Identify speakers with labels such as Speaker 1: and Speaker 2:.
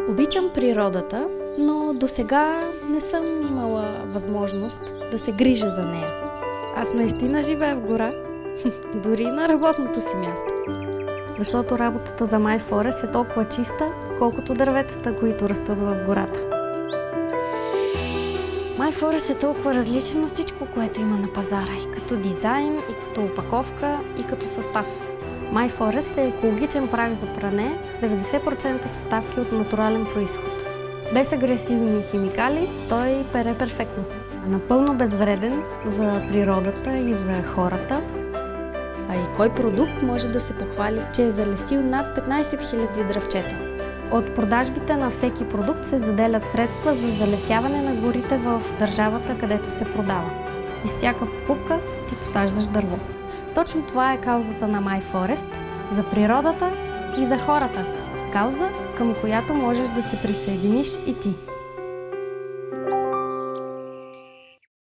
Speaker 1: Обичам природата, но досега не съм имала възможност да се грижа за нея. Аз наистина живея в гора, дори на работното си място. Защото работата за MyForest е толкова чиста, колкото дърветата, които растат в гората. MyForest е толкова различен от всичко, което има на пазара, и като дизайн, и като опаковка, и като състав. MyForest е екологичен прах за пране с 90% съставки от натурален произход. Без агресивни химикали той пере перфектно. Напълно безвреден за природата и за хората. А и кой продукт може да се похвали, че е залесил над 15 000 дръвчета? От продажбите на всеки продукт се заделят средства за залесяване на горите в държавата, където се продава. И с всяка покупка ти посаждаш дърво. Точно това е каузата на MyForest – за природата и за хората. Кауза, към която можеш да се присъединиш и ти.